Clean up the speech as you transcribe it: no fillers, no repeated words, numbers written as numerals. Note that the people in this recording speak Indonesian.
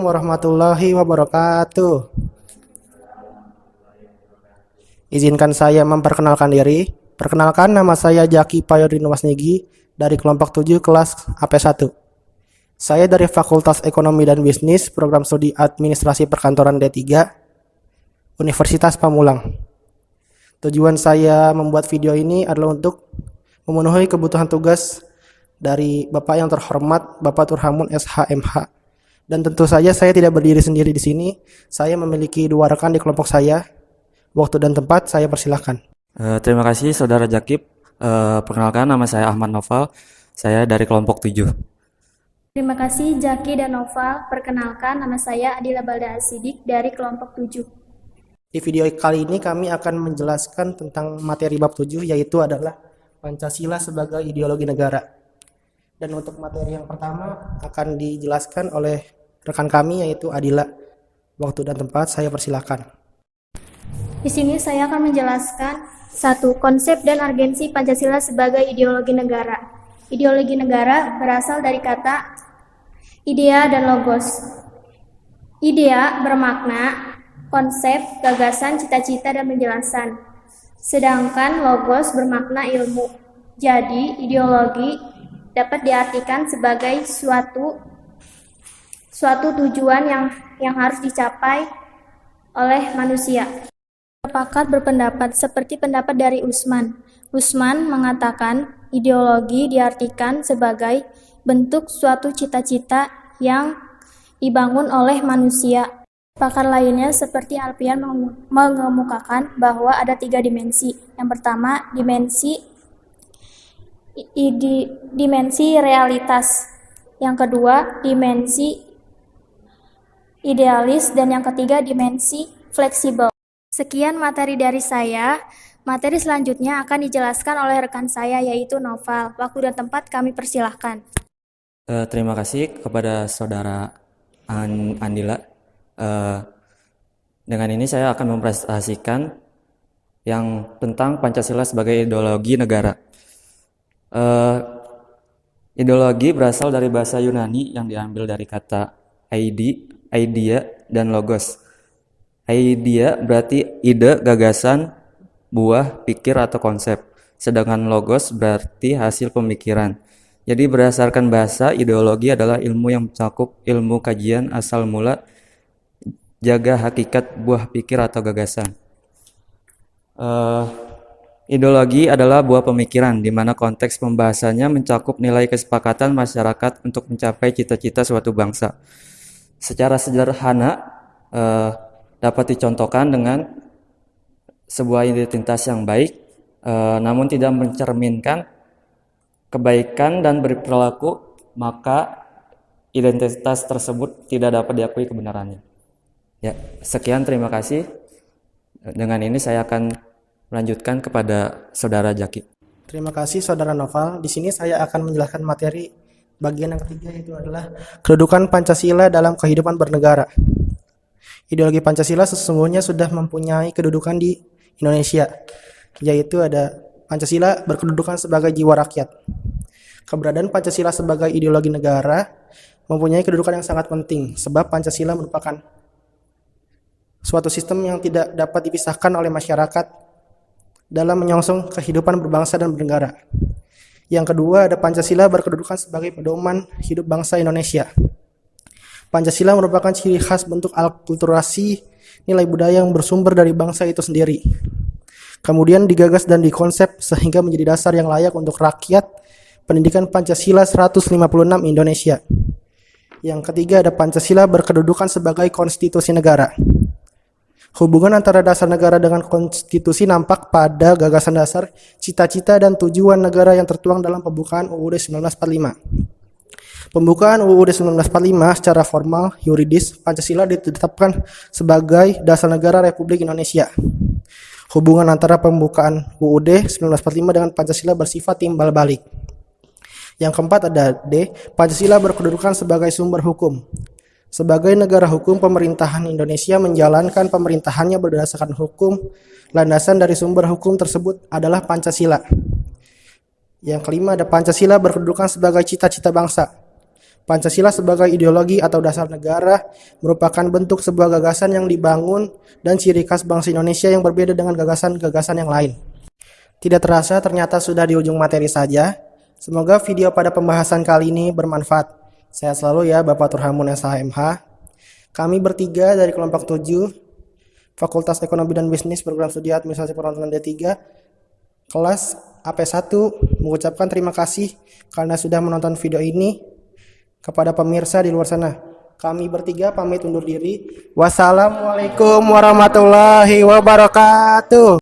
warahmatullahi wabarakatuh. Izinkan saya memperkenalkan diri. Perkenalkan, nama saya Jaki Payodino Wasnigi dari kelompok 7 kelas AP1. Saya dari Fakultas Ekonomi dan Bisnis, Program Studi Administrasi Perkantoran D3, Universitas Pamulang. Tujuan saya membuat video ini adalah untuk memenuhi kebutuhan tugas dari Bapak yang terhormat, Bapak Turhamun SHMH. Dan tentu saja saya tidak berdiri sendiri di sini. Saya memiliki 2 rekan di kelompok saya. Waktu dan tempat saya persilahkan. Terima kasih Saudara Jakip. Perkenalkan, nama saya Ahmad Noval. Saya dari kelompok 7. Terima kasih Jaki dan Noval. Perkenalkan, nama saya Adila Balda Asidik dari kelompok 7. Di video kali ini kami akan menjelaskan tentang materi bab 7, yaitu adalah Pancasila sebagai ideologi negara. Dan untuk materi yang pertama akan dijelaskan oleh rekan kami, yaitu Adila. Waktu dan tempat saya persilahkan. Di sini saya akan menjelaskan 1. Konsep dan urgensi Pancasila sebagai ideologi negara. Ideologi negara berasal dari kata idea dan logos. Idea bermakna konsep, gagasan, cita-cita, dan penjelasan. Sedangkan logos bermakna ilmu. Jadi, ideologi dapat diartikan sebagai suatu tujuan yang harus dicapai oleh manusia. Sepakat berpendapat seperti pendapat dari Usman. Usman mengatakan ideologi diartikan sebagai bentuk suatu cita-cita yang dibangun oleh manusia. Pakar lainnya seperti Alfian mengemukakan bahwa ada 3 dimensi. Yang pertama, dimensi realitas. Yang kedua, dimensi idealis. Dan yang ketiga, dimensi fleksibel. Sekian materi dari saya. Materi selanjutnya akan dijelaskan oleh rekan saya, yaitu Noval. Waktu dan tempat kami persilahkan. Terima kasih kepada Saudara Andila. Dengan ini saya akan mempresentasikan yang tentang Pancasila sebagai ideologi negara. Ideologi berasal dari bahasa Yunani yang diambil dari kata idea, dan logos. Idea berarti ide, gagasan, buah, pikir atau konsep. Sedangkan logos berarti hasil pemikiran. Jadi berdasarkan bahasa, ideologi adalah ilmu yang mencakup ilmu kajian asal mula, jaga hakikat buah pikir atau gagasan. Ideologi adalah buah pemikiran di mana konteks pembahasannya mencakup nilai kesepakatan masyarakat untuk mencapai cita-cita suatu bangsa. Secara sederhana dapat dicontohkan dengan sebuah identitas yang baik, namun tidak mencerminkan kebaikan dan berperilaku, maka identitas tersebut tidak dapat diakui kebenarannya. Ya, sekian, terima kasih. Dengan ini saya akan melanjutkan kepada Saudara Jaki. Terima kasih Saudara Noval. Di sini saya akan menjelaskan materi bagian yang ketiga, yaitu adalah kedudukan Pancasila dalam kehidupan bernegara. Ideologi Pancasila sesungguhnya sudah mempunyai kedudukan di Indonesia, yaitu ada Pancasila berkedudukan sebagai jiwa rakyat. Keberadaan Pancasila sebagai ideologi negara mempunyai kedudukan yang sangat penting, sebab Pancasila merupakan suatu sistem yang tidak dapat dipisahkan oleh masyarakat dalam menyongsong kehidupan berbangsa dan bernegara. Yang kedua, ada Pancasila berkedudukan sebagai pedoman hidup bangsa Indonesia. Pancasila merupakan ciri khas bentuk akulturasi nilai budaya yang bersumber dari bangsa itu sendiri. Kemudian digagas dan dikonsep sehingga menjadi dasar yang layak untuk rakyat pendidikan Pancasila 156 Indonesia. Yang ketiga, ada Pancasila berkedudukan sebagai konstitusi negara. Hubungan antara dasar negara dengan konstitusi nampak pada gagasan dasar, cita-cita, dan tujuan negara yang tertuang dalam pembukaan UUD 1945. Pembukaan UUD 1945 secara formal yuridis, Pancasila ditetapkan sebagai dasar negara Republik Indonesia. Hubungan antara pembukaan UUD 1945 dengan Pancasila bersifat timbal balik. Yang keempat ada D. Pancasila berkedudukan sebagai sumber hukum. Sebagai negara hukum, pemerintahan Indonesia menjalankan pemerintahannya berdasarkan hukum. Landasan dari sumber hukum tersebut adalah Pancasila. Yang kelima ada Pancasila berkedudukan sebagai cita-cita bangsa. Pancasila sebagai ideologi atau dasar negara merupakan bentuk sebuah gagasan yang dibangun dan ciri khas bangsa Indonesia yang berbeda dengan gagasan-gagasan yang lain. Tidak terasa ternyata sudah di ujung materi saja. Semoga video pada pembahasan kali ini bermanfaat. Sehat selalu ya Bapak Turhamun SHMH. Kami bertiga dari kelompok 7, Fakultas Ekonomi dan Bisnis Program Studi Administrasi Perhotelan D3, kelas AP1, mengucapkan terima kasih karena sudah menonton video ini. Kepada pemirsa di luar sana, kami bertiga pamit undur diri. Wassalamualaikum warahmatullahi wabarakatuh.